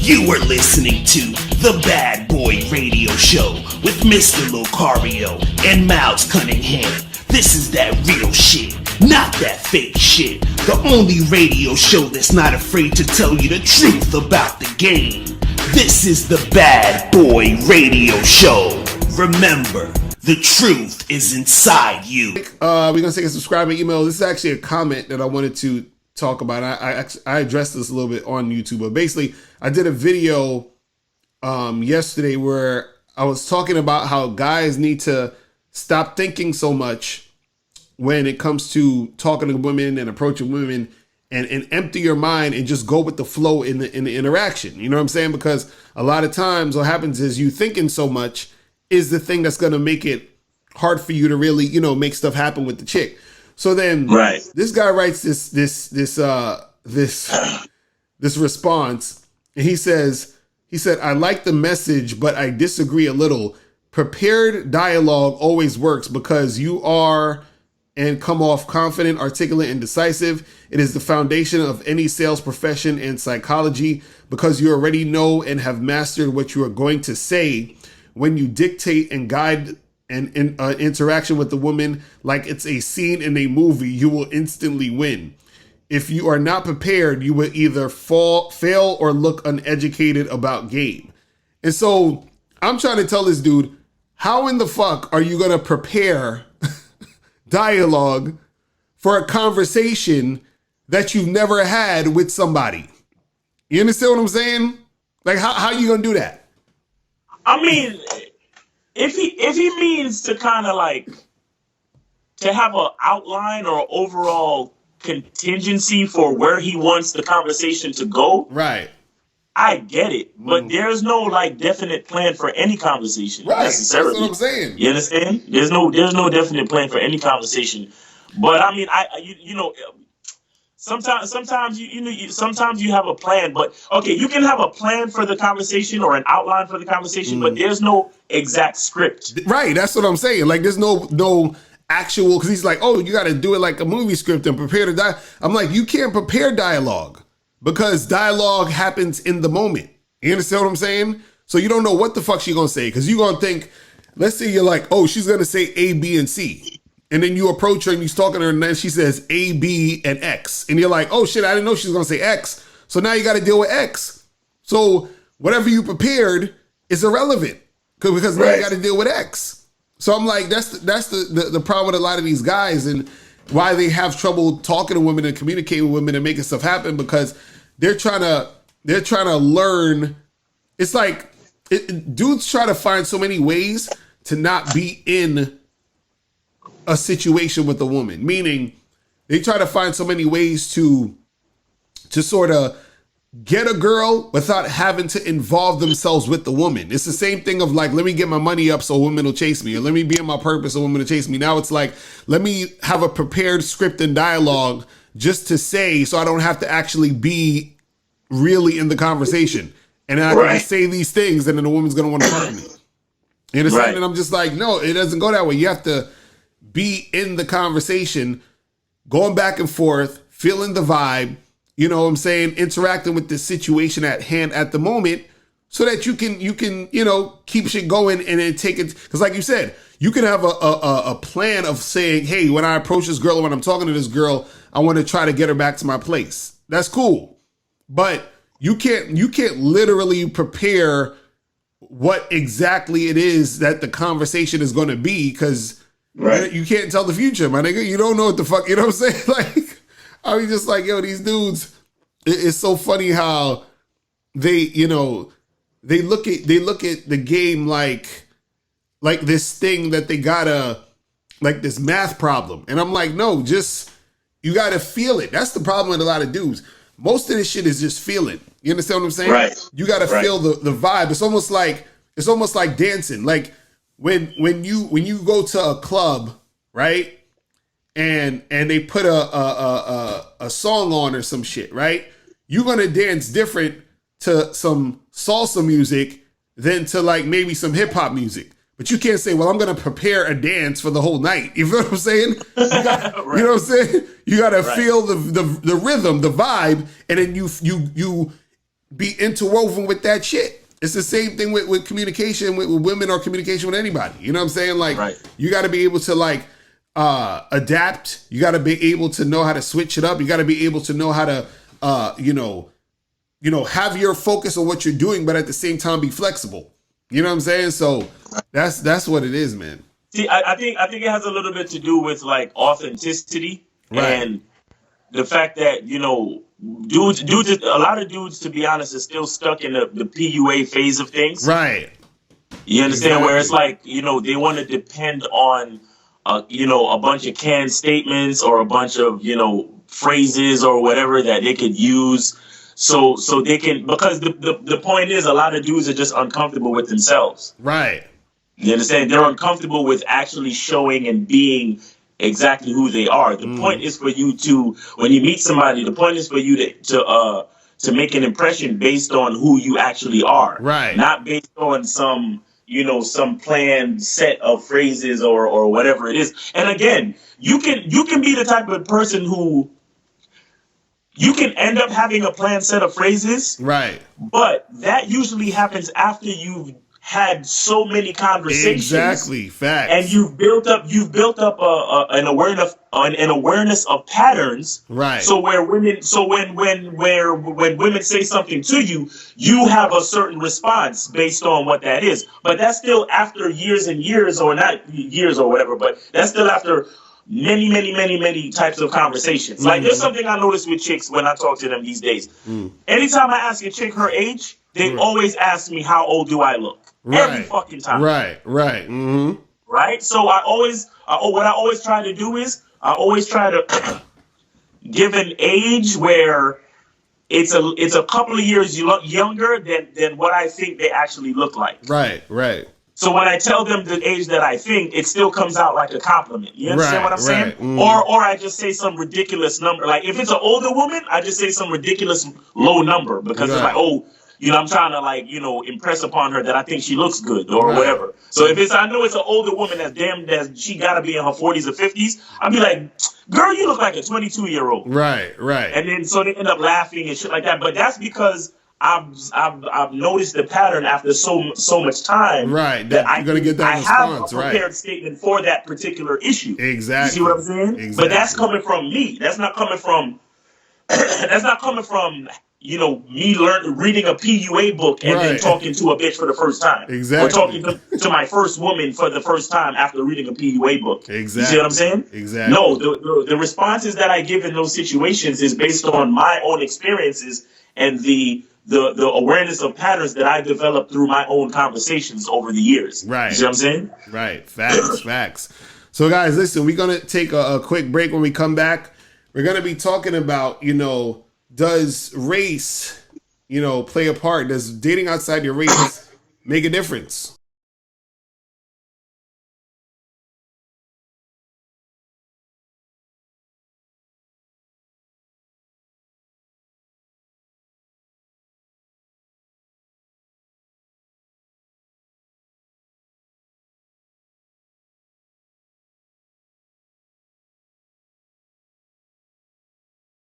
You are listening to The Bad Boy Radio Show with Mr. Locario and Miles Cunningham. This is that real shit, not that fake shit. The only radio show that's not afraid to tell you the truth about the game. This is The Bad Boy Radio Show. Remember, the truth is inside you. We're going to take a subscriber email. This is actually a comment that I wanted to talk about. I addressed this a little bit on YouTube, but basically I did a video yesterday where I was talking about how guys need to stop thinking so much when it comes to talking to women and approaching women, and empty your mind and just go with the flow in the interaction. You know what I'm saying? Because a lot of times what happens is you thinking so much is the thing that's going to make it hard for you to really, make stuff happen with the chick. So then this guy writes this response, and he said, I like the message, but I disagree a little. Prepared dialogue always works because you are and come off confident, articulate, and decisive. It is the foundation of any sales profession and psychology because you already know and have mastered what you are going to say. When you dictate and guide an interaction with the woman like it's a scene in a movie, you will instantly win. If you are not prepared, you will either fail or look uneducated about game. And so I'm trying to tell this dude, how in the fuck are you going to prepare dialogue for a conversation that you've never had with somebody? You understand what I'm saying? Like, how you going to do that? I mean, if he means to kind of like to have an outline or overall contingency for where he wants the conversation to go, right? I get it, but there's no like definite plan for any conversation necessarily. That's what I'm saying. You understand? There's no definite plan for any conversation. But I mean, sometimes you have a plan, but okay, you can have a plan for the conversation or an outline for the conversation, but there's no exact script. Right, that's what I'm saying. Like, there's no actual, because he's like, oh, you got to do it like a movie script and prepare to die. I'm like, you can't prepare dialogue because dialogue happens in the moment. You understand what I'm saying? So you don't know what the fuck she's going to say, because you're going to think, let's say you're like, oh, she's going to say A, B, and C. And then you approach her and you're talking to her and then she says A, B, and X. And you're like, oh shit, I didn't know she was going to say X. So now you got to deal with X. So whatever you prepared is irrelevant because now you got to deal with X. So I'm like, that's the problem with a lot of these guys and why they have trouble talking to women and communicating with women and making stuff happen, because they're trying to learn. It's like dudes try to find so many ways to not be in a situation with a woman, meaning they try to find so many ways to sort of get a girl without having to involve themselves with the woman. It's the same thing of like, let me get my money up so a woman will chase me, or let me be in my purpose so a woman will chase me. Now it's like, let me have a prepared script and dialogue just to say, so I don't have to actually be really in the conversation. And I can say these things and then the woman's going to want to fuck me. You understand? Right. And I'm just like, no, it doesn't go that way. You have to be in the conversation, going back and forth, feeling the vibe, you know what I'm saying, interacting with the situation at hand at the moment, so that you can keep shit going and then take it. Because like you said, you can have a plan of saying, hey, when I approach this girl or when I'm talking to this girl, I want to try to get her back to my place. That's cool. But you can't literally prepare what exactly it is that the conversation is going to be, because you can't tell the future, my nigga. You don't know what the fuck, you know what I'm saying? Like, I was just like, yo, these dudes, it's so funny how they look at the game like this thing that they gotta, like this math problem. And I'm like, no, just, you gotta feel it. That's the problem with a lot of dudes. Most of this shit is just feeling. You understand what I'm saying? Right. You gotta feel the vibe. It's almost like dancing. Like when you go to a club, right? And they put a song on or some shit, right? You're gonna dance different to some salsa music than to like maybe some hip hop music. But you can't say, well, I'm gonna prepare a dance for the whole night. You feel what I'm saying? You know what I'm saying? You gotta feel the rhythm, the vibe, and then you be interwoven with that shit. It's the same thing with communication with women or communication with anybody. You know what I'm saying? Like, you got to be able to like adapt. You got to be able to know how to switch it up. You got to be able to know how to, have your focus on what you're doing, but at the same time be flexible. You know what I'm saying? So that's what it is, man. See, I think it has a little bit to do with like authenticity and the fact that, you know, dudes, a lot of dudes, to be honest, are still stuck in the PUA phase of things. Right. You understand? Where it's like, you know, they want to depend on, a bunch of canned statements or a bunch of, phrases or whatever that they could use. So they can, because the point is a lot of dudes are just uncomfortable with themselves. Right. You understand? They're uncomfortable with actually showing and being exactly who they are. The point is for you to, when you meet somebody, the point is for you to make an impression based on who you actually are. Right. Not based on some planned set of phrases or whatever it is. And again, you can be the type of person who you can end up having a planned set of phrases. Right. But that usually happens after you've had so many conversations. Exactly, facts. And you've built up an awareness of patterns. Right. So when women say something to you, you have a certain response based on what that is. But that's still after years and years, or not years or whatever, but that's still after many types of conversations. Like there's something I notice with chicks when I talk to them these days. Anytime I ask a chick her age, they always ask me, how old do I look? Every fucking time. Right. Mm-hmm. Right. So what I always try to do is I always try to give an age where it's a couple of years younger than what I think they actually look like. Right. So when I tell them the age that I think, it still comes out like a compliment. You understand what I'm saying? Mm. Or I just say some ridiculous number. Like if it's an older woman, I just say some ridiculous low number because it's like, oh, I'm trying to impress upon her that I think she looks good or whatever. So if I know it's an older woman that she gotta be in her 40s or 50s, I'll be like, girl, you look like a 22-year-old. Right. And then so they end up laughing and shit like that. But that's because I've noticed the pattern after so much time. Right. That you're gonna get that response. I have a prepared statement for that particular issue. Exactly. You see what I'm saying? Exactly. But that's coming from me. That's not coming from me reading a PUA book and then talking to a bitch for the first time. Exactly. Or talking to my first woman for the first time after reading a PUA book. Exactly. You see what I'm saying? Exactly. No, the responses that I give in those situations is based on my own experiences and the awareness of patterns that I developed through my own conversations over the years. Right. You see what I'm saying? Right. Facts. So guys, listen, we're going to take a quick break. When we come back, we're going to be talking about, does race, play a part? Does dating outside your race make a difference?